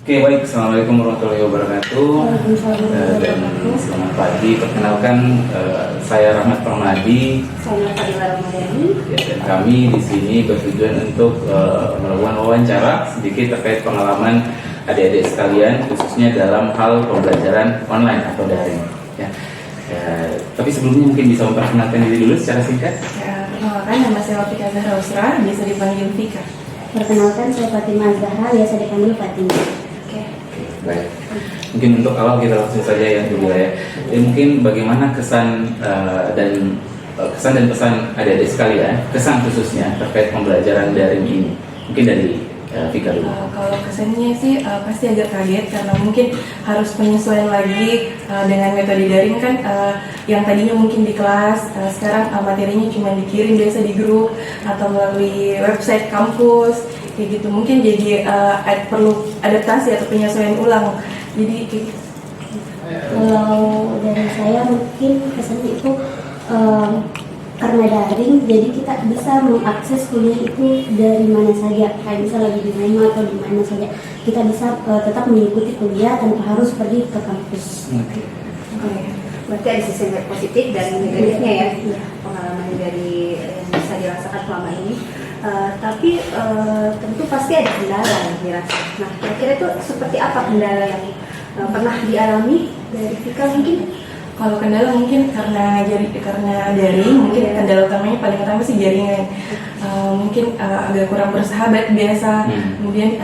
Oke, baik. Assalamualaikum warahmatullahi wabarakatuh. Dan selamat pagi. Perkenalkan, saya Rahmat Permadi. Saya Fadila Ramadhani. Ya, dan kami di sini bertujuan untuk melakukan wawancara sedikit terkait pengalaman adik-adik sekalian, khususnya dalam hal pembelajaran online atau daring. Ya. Tapi sebelumnya mungkin bisa memperkenalkan diri dulu secara singkat. Ya, perkenalkan, nama saya Wafika Zahra Usra, biasa dipanggil Vika. Perkenalkan, saya Fatimah Zahra, biasa dipanggil Fatimah. Baik. Mungkin untuk awal kita langsung saja ya dulu ya. Jadi mungkin bagaimana kesan dan pesan adik-adik sekalian, kesan khususnya terkait pembelajaran daring ini. Mungkin dari Vika dulu. Kalau kesannya sih pasti agak kaget karena mungkin harus penyesuaian lagi dengan metode daring kan, yang tadinya mungkin di kelas, sekarang materinya cuma dikirim biasa di grup atau melalui website kampus. Kayak gitu, mungkin jadi perlu adaptasi atau penyesuaian ulang. Jadi kayak gitu. Kalau dari saya mungkin kesannya itu karena daring, jadi kita bisa mengakses kuliah itu dari mana saja. Kayak bisa lagi di rumah atau di mana saja, kita bisa tetap mengikuti kuliah tanpa harus pergi ke kampus. Berarti ada sisi positif dan negatifnya ya, pengalaman dari yang bisa dirasakan selama ini. Tapi tentu pasti ada kendala yang dirasakan. Nah, kira-kira itu seperti apa kendala yang pernah dialami dari Vika mungkin? Kalau kendala mungkin karena daring, mungkin kendala utamanya paling utama sih jaringan. Mungkin agak kurang bersahabat biasa. Kemudian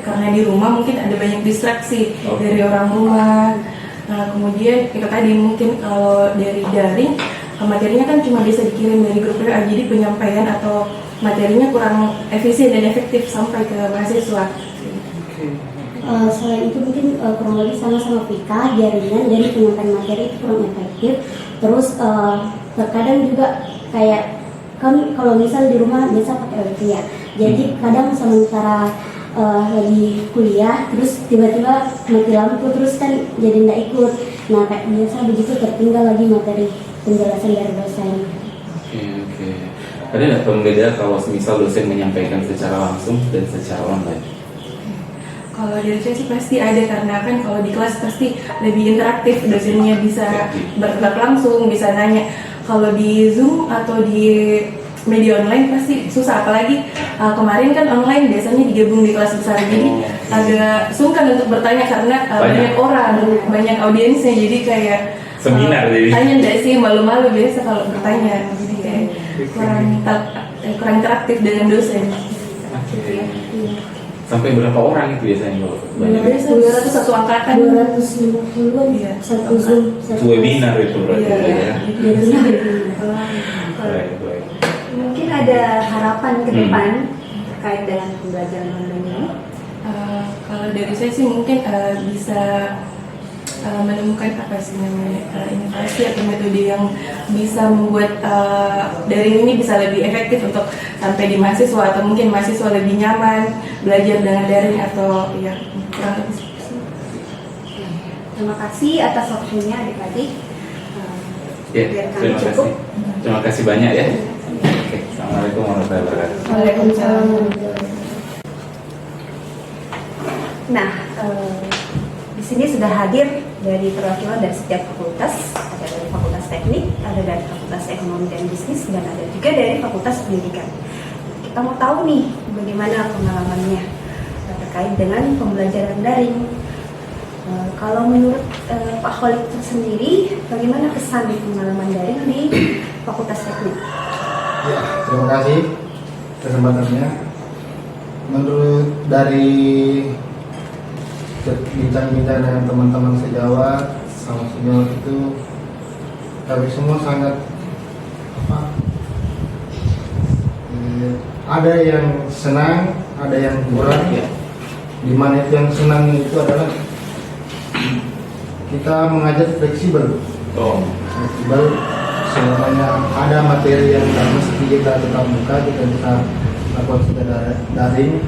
karena di rumah mungkin ada banyak distraksi dari orang rumah. Kemudian itu tadi mungkin kalau dari daring, materinya kan cuma bisa dikirim dari grup WA, jadi penyampaian atau materinya kurang efisien dan efektif sampai ke mahasiswa. Selain itu mungkin kurang lebih sama-sama Vika, jaringan, jadi penyampaian materi itu kurang efektif. Terus terkadang juga kayak kami kalau misal di rumah biasa pakai wifi ya, jadi kadang sementara lagi kuliah terus tiba-tiba mati lampu terus kan jadi nggak ikut. Nah kayak biasa begitu tertinggal lagi materi penjelasan dari dosen. Oke. Ada nggak pembeda kalau misal dosen menyampaikan secara langsung dan secara online? Kalau dari saya sih pasti ada, karena kan kalau di kelas pasti lebih interaktif, dosennya bisa bergerak langsung, bisa nanya. Kalau di Zoom atau di media online pasti susah, apalagi kemarin kan online biasanya digabung di kelas besar, jadi agak sungkan untuk bertanya karena banyak orang, banyak audiensnya, jadi kayak seminar jadi. Tanya enggak sih, malu-malu biasa kalau bertanya, jadi kayak kurang interaktif dengan dosen. Sampai berapa orang itu biasanya kalau banyak? Biasa 200 satu angkatan. 250-an Iya, satu Zoom. Itu webinar itu berarti ya. Baik. Mungkin ada harapan ke depan terkait dengan pembelajaran online ini? Kalau dari saya sih mungkin bisa menemukan apa sih namanya inovasi atau metode yang bisa membuat daring ini bisa lebih efektif untuk sampai di mahasiswa, atau mungkin mahasiswa lebih nyaman belajar dengan daring atau ya kurang lebih. Terima kasih atas waktunya adik-adik. Ya, terima kasih banyak ya. Oke, assalamualaikum warahmatullahi wabarakatuh. Waalaikumsalam. Nah, di sini sudah hadir dari perwakilan dari setiap fakultas, ada dari Fakultas Teknik, ada dari Fakultas Ekonomi dan Bisnis, dan ada juga dari Fakultas Pendidikan. Kita mau tahu nih bagaimana pengalamannya terkait dengan pembelajaran daring. Kalau menurut Pak Khalid sendiri, bagaimana kesan pengalaman daring di Fakultas Teknik? Ya, terima kasih kesempatannya. Menurut dari bincang-bincang dengan teman-teman sejawat sama senior itu, kami semua sangat ada yang senang, ada yang berat ya. Dimana itu yang senang itu adalah kita mengajar fleksibel. Fleksibel, semuanya ada materi yang mesti kita tetap buka, kita bisa lakukan secara daring.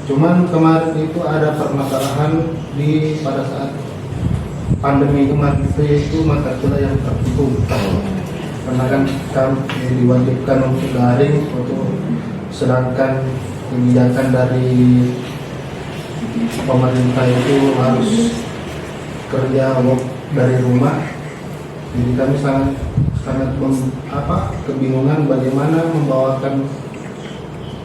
Cuman kemarin itu ada permasalahan pada saat pandemi kemarin itu mata kuliah yang tertutup. Karena kan kami diwajibkan untuk daring, sedangkan kebijakan dari pemerintah itu harus kerja work dari rumah. Jadi kami sangat kebingungan bagaimana membawakan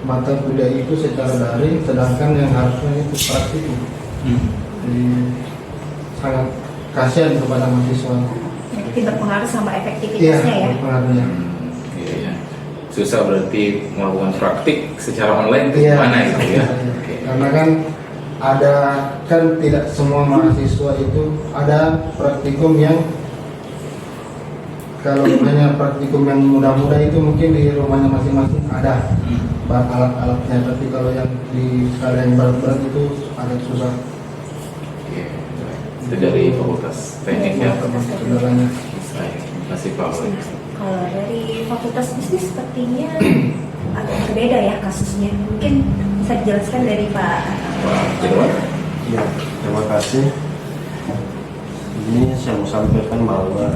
mata kuliah itu secara daring, sedangkan yang harusnya itu praktikum. Jadi sangat kasihan kepada mahasiswa. Jadi berpengaruh sama Iya, efektivitasnya ya. berpengaruhnya. Iya. Susah berarti melakukan praktik secara online itu Iya. gimana gitu ya? Oke. Karena kan tidak semua mahasiswa itu ada praktikum yang kalau hanya praktikum yang mudah-mudah itu mungkin di rumahnya masing-masing ada bahan alat-alatnya, tapi kalau yang di skala yang berat-berat itu agak susah. Oke. Itu dari Fakultas Teknik ya. Saudaranya. Baik. Terima kasih Pak Boy. Kalau dari Fakultas Bisnis sepertinya agak berbeda ya kasusnya. Mungkin bisa dijelaskan dari Pak Pak Jarwan. Ya, terima kasih. Ini saya mau sampaikan bahwa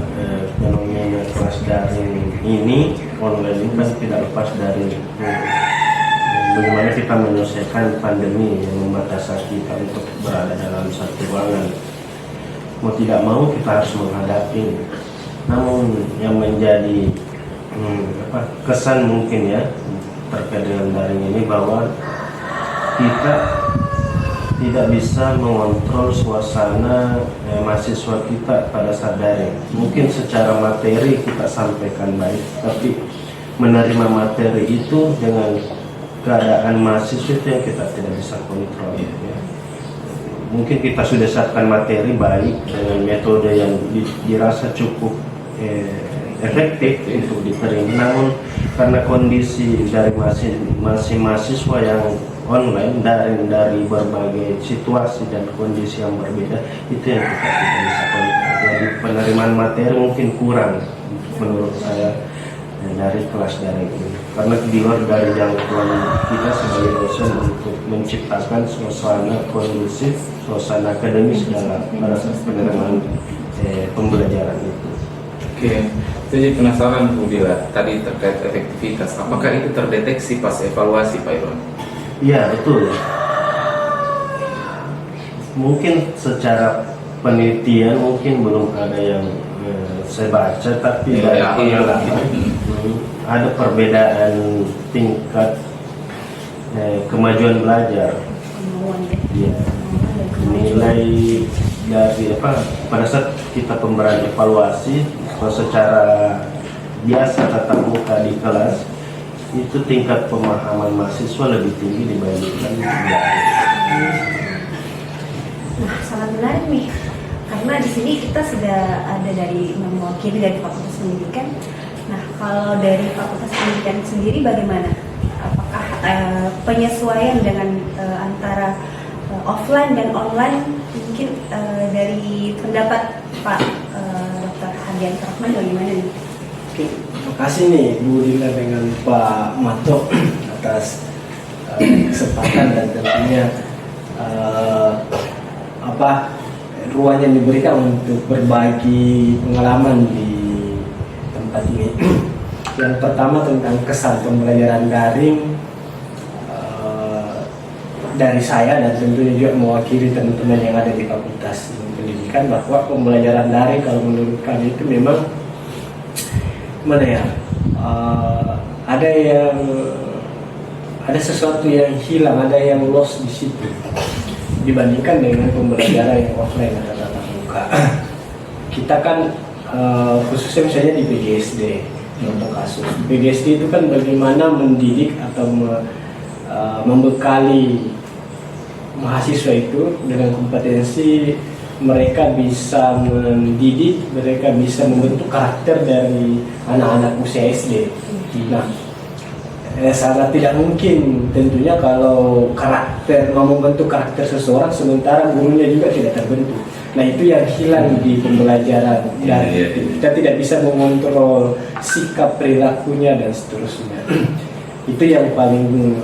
fenomena kelas daring ini online ini kan tidak lepas dari bagaimana kita menyelesaikan pandemi yang membatasi kita untuk berada dalam satu ruangan. Mau tidak mau kita harus menghadapi. Namun yang menjadi kesan mungkin ya terkait dengan daring ini bahwa kita tidak bisa mengontrol suasana mahasiswa kita pada saat daring. Mungkin secara materi kita sampaikan baik, tapi menerima materi itu dengan keadaan mahasiswa itu yang kita tidak bisa kontrol. Ya. Mungkin kita sudah siapkan materi baik dengan metode yang dirasa cukup efektif untuk diterima, namun karena kondisi dari masing mahasiswa yang online dari berbagai situasi dan kondisi yang berbeda, itu yang kita tidak bisa kontrol. Jadi penerimaan materi mungkin kurang menurut saya dari kelas daring ini, karena di luar dari jangkauan kita sebagai dosen untuk menciptakan suasana kondusif, suasana akademis dalam pada saat penerimaan pembelajaran itu. Oke, saya jadi penasaran Bu Dila, tadi terkait efektivitas, apakah itu terdeteksi pas evaluasi Pak Irwan? Iya betul. Mungkin secara penelitian mungkin belum ada yang saya baca, tapi ada perbedaan tingkat kemajuan belajar. Ya. Nilai dari pada saat kita pemberian evaluasi secara biasa tatap muka di kelas, itu tingkat pemahaman mahasiswa lebih tinggi dibandingkan daring. Nah, sangat menarik nih, karena di sini kita sudah ada dari mewakili dari Fakultas Pendidikan. Nah, kalau dari Fakultas Pendidikan sendiri bagaimana? Apakah penyesuaian dengan antara offline dan online? Mungkin dari pendapat Pak Dr. Hadian Rahman bagaimana nih? Oke, terima kasih nih Bu Dila dengan Pak Mato atas kesempatan dan tentunya ruang yang diberikan untuk berbagi pengalaman di tempat ini. Yang pertama tentang kesan pembelajaran daring dari saya, dan tentunya juga mewakili teman-teman yang ada di Fakultas Pendidikan, bahwa pembelajaran daring kalau menurut kami itu memang ada sesuatu yang hilang, ada yang lost di situ dibandingkan dengan pembelajaran yang offline atau tatap muka. Kita kan khususnya misalnya di PGSD, contoh kasus PGSD itu kan bagaimana mendidik atau membekali mahasiswa itu dengan kompetensi mereka bisa mendidik, mereka bisa membentuk karakter dari anak-anak usia SD. Nah, sangat tidak mungkin tentunya kalau membentuk karakter seseorang sementara gurunya juga tidak terbentuk. Nah, itu yang hilang di pembelajaran. Dan kita tidak bisa mengontrol sikap perilakunya dan seterusnya. Itu yang paling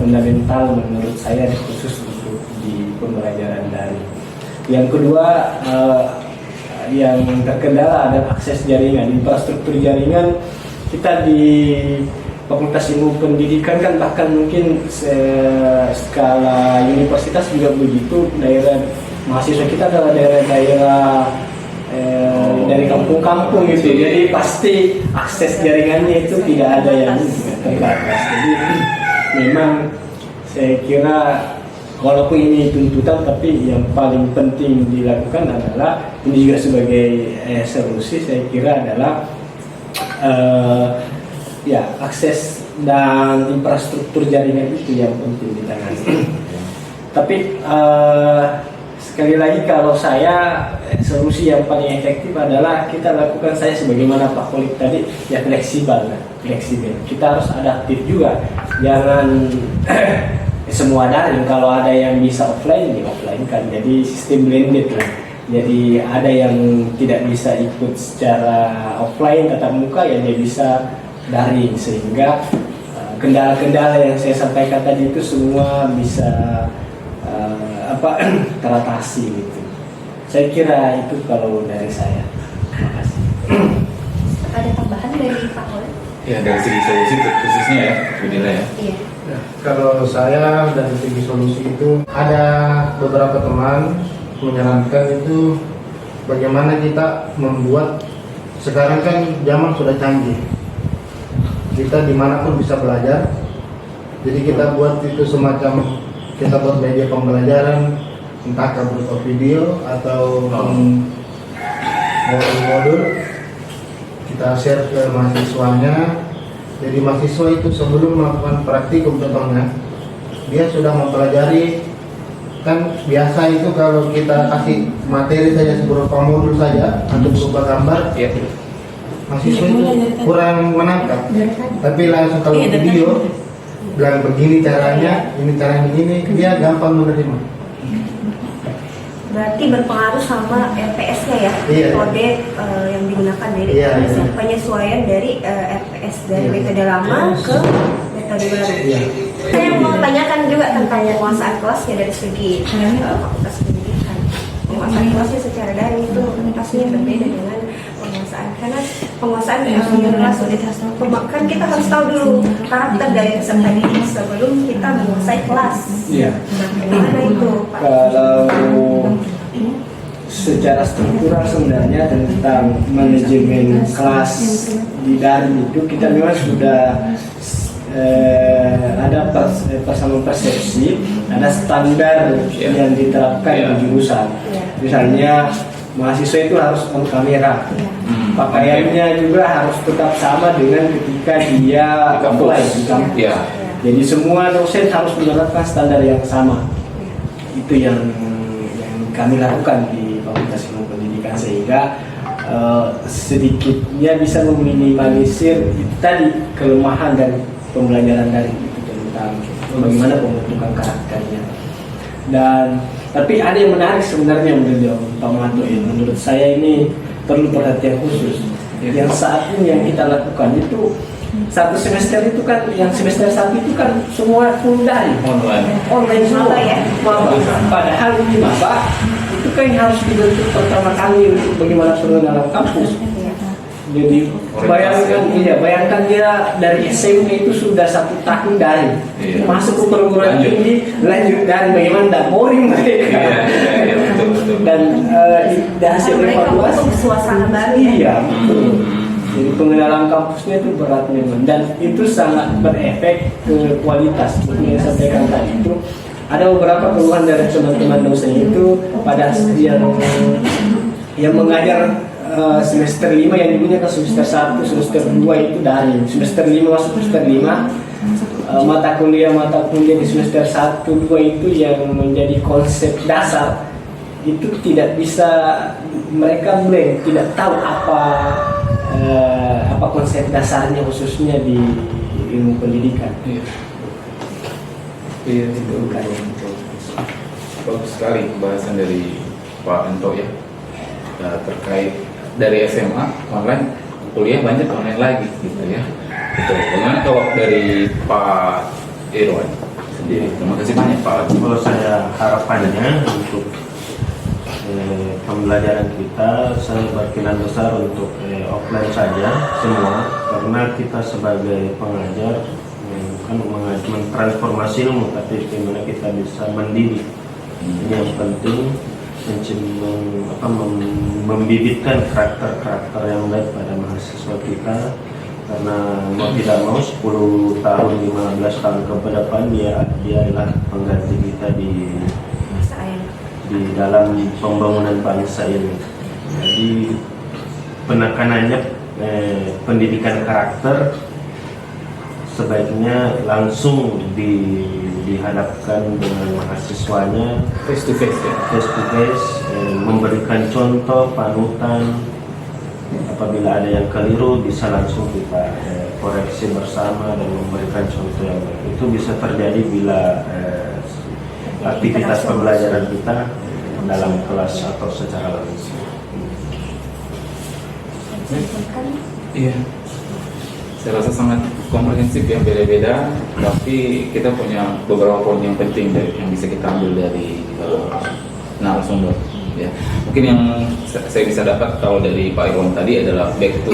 fundamental menurut saya, khusus untuk di pembelajaran daring. Yang kedua, yang terkendala adalah akses jaringan, infrastruktur jaringan. Kita di Fakultas Ilmu Pendidikan kan bahkan mungkin skala universitas juga begitu, daerah mahasiswa kita adalah daerah-daerah dari kampung-kampung gitu, jadi pasti akses jaringannya itu tidak ada yang terbatas. Jadi memang saya kira walaupun ini tuntutan, tapi yang paling penting dilakukan adalah, ini juga sebagai solusi saya kira adalah ya akses dan infrastruktur jaringan itu yang penting ditangani. Tapi sekali lagi kalau saya, solusi yang paling efektif adalah kita lakukan, saya sebagaimana Pak Khalid tadi, ya fleksibel. Kita harus adaptif juga, jangan semua daring. Kalau ada yang bisa offline, di offline kan, jadi sistem blended lah. Jadi ada yang tidak bisa ikut secara offline tatap muka, ya dia bisa daring, sehingga kendala-kendala yang saya sampaikan tadi itu semua bisa teratasi gitu. Saya kira itu kalau dari saya. Terima kasih. Ada tambahan dari Pak Khalid? Ya, dari segi solusi khususnya ya, Budila ya. Iya. Ya, kalau saya dari segi solusi itu, ada beberapa teman menyarankan itu bagaimana kita membuat, sekarang kan zaman sudah canggih, kita dimanapun bisa belajar, jadi kita buat itu semacam, kita buat media pembelajaran, entah berupa video atau modul-modul, kita share ke mahasiswanya. Jadi mahasiswa itu sebelum melakukan praktikum contohnya, dia sudah mempelajari. Kan biasa itu kalau kita kasih materi saja berupa modul saja atau berupa gambar, mahasiswa itu kurang menangkap. Tapi langsung kalau video bilang begini caranya, ini caranya begini, dia gampang menerima. Berarti berpengaruh sama RPS-nya ya, Iya. metode yang digunakan dari Iya, RPS, iya. penyesuaian dari RPS dari Iya. metode lama ke metode baru. Iya. Saya mau tanyakan juga tentang penguasaan kelasnya dari segi fakultas pendidikan. Penguasaan kelasnya secara daring itu pastinya berbeda dengan penguasaan, karena penguasaan kelas kan kita harus tahu dulu karakter dari peserta didik sebelum kita menguasai kelas. Iya. Nah, bagaimana itu, Pak? Kalau secara struktural sebenarnya tentang manajemen kelas di daring itu kita memang sudah ada persamaan persepsi, ada standar yang diterapkan di jurusan. Misalnya mahasiswa itu harus on kamera, pakaiannya juga harus tetap sama dengan ketika dia offline di kampus. Jadi semua dosen harus menerapkan standar yang sama. Itu yang kami lakukan di Fakultas Ilmu Pendidikan, sehingga sedikitnya bisa meminimalisir itu tadi kelemahan dari pembelajaran dari itu tentang bagaimana pembentukan karakternya. Dan tapi ada yang menarik sebenarnya menurut Pak Mato, menurut saya ini perlu perhatian khusus. Yang saat ini yang kita lakukan itu satu semester itu kan, yang semester 1 itu kan semua full daring, online semua ya. Padahal ini Bapak itu kan yang harus dibentuk pertama kali untuk bagaimana turun dalam kampus. Jadi bayangkan dia dari SMP itu sudah 1 tahun daring, masuk ke perguruan tinggi lanjut daring, bagaimana tidak boring mereka. Dan hasil evaluasi suasana baru ya. Iya, betul. Jadi pengenalan kampusnya itu berat memang, dan itu sangat berefek ke kualitas. Seperti yang saya sampaikan tadi itu, ada beberapa keluhan dari teman-teman dosen itu pada yang mengajar semester 5 yang digunakan semester 1, semester 2 itu daring. Semester 5 masuk semester 5, mata kuliah di semester 1, 2 itu yang menjadi konsep dasar itu tidak bisa, mereka blank, tidak tahu apa konsep dasarnya khususnya di ilmu pendidikan. Iya, itu bagus sekali pembahasan dari Pak Anto ya, terkait dari SMA online, kuliah banyak online lagi gitu ya. Betul. Bagaimana kalau dari Pak Irwan sendiri? Terima kasih banyak Pak. Kalau saya harapannya untuk pembelajaran kita sangat berkeinginan besar untuk offline saja semua, karena kita sebagai pengajar kan mentransformasi ilmu, tapi bagaimana kita bisa mendidik. Ini yang penting, membibitkan karakter-karakter yang baik pada mahasiswa kita, karena mau tidak mau 10 tahun, 15 tahun ke depan dia adalah pengganti kita di dalam pembangunan bangsa ini. Jadi penekanannya pendidikan karakter sebaiknya langsung dihadapkan dengan mahasiswanya Face to face ya. face to face, memberikan contoh panutan. Apabila ada yang keliru bisa langsung kita koreksi bersama dan memberikan contoh yang baik. Itu bisa terjadi bila aktivitas pembelajaran kita dalam kelas atau secara langsung. Iya. Saya rasa sangat komprehensif ya, beda-beda, tapi kita punya beberapa poin yang penting yang bisa kita ambil dari narasumber. Ya, mungkin yang saya bisa dapat kalau dari Pak Irwan tadi adalah back to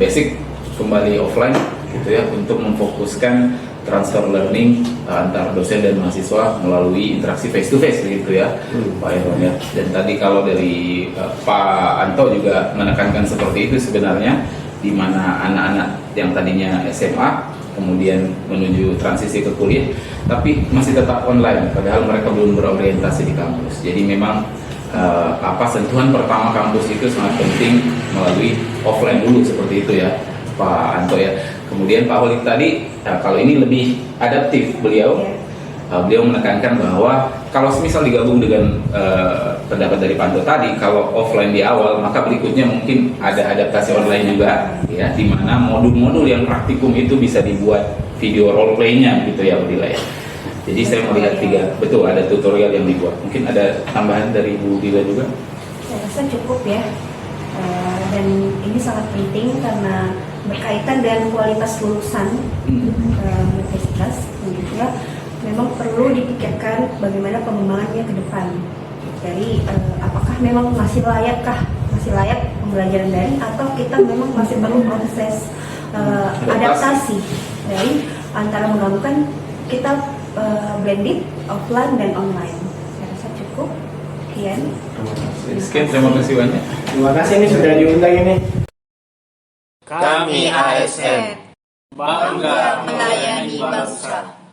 basic, kembali offline gitu ya, untuk memfokuskan transfer learning antar dosen dan mahasiswa melalui interaksi face to face gitu ya, Pak Irwan ya. Dan tadi kalau dari Pak Anto juga menekankan seperti itu sebenarnya, di mana anak-anak yang tadinya SMA kemudian menuju transisi ke kuliah tapi masih tetap online padahal mereka belum berorientasi di kampus. Jadi memang sentuhan pertama kampus itu sangat penting melalui offline dulu seperti itu ya Pak Anto ya. Kemudian Pak Holid tadi kalau ini lebih adaptif beliau menekankan bahwa kalau misal digabung dengan pendapat dari Pak Anto tadi, kalau offline di awal maka berikutnya mungkin ada adaptasi online juga ya, di mana modul-modul yang praktikum itu bisa dibuat video role play-nya gitu ya Udila ya. Jadi saya melihat betul ada tutorial yang dibuat. Mungkin ada tambahan dari Bu Dila juga? Saya rasa cukup ya. Dan ini sangat penting karena berkaitan dengan kualitas lulusan universitas juga memang perlu dipikirkan bagaimana pengembangannya ke depan. Jadi apakah memang masih layak pembelajaran daring atau kita memang masih perlu proses adaptasi dari antara menggabungkan kita blended offline dan online. Saya rasa cukup. Sekian. Sekian, terima kasih banyak. Terima kasih ini sudah diundang ini. Kami ASN Bangga melayani bangsa.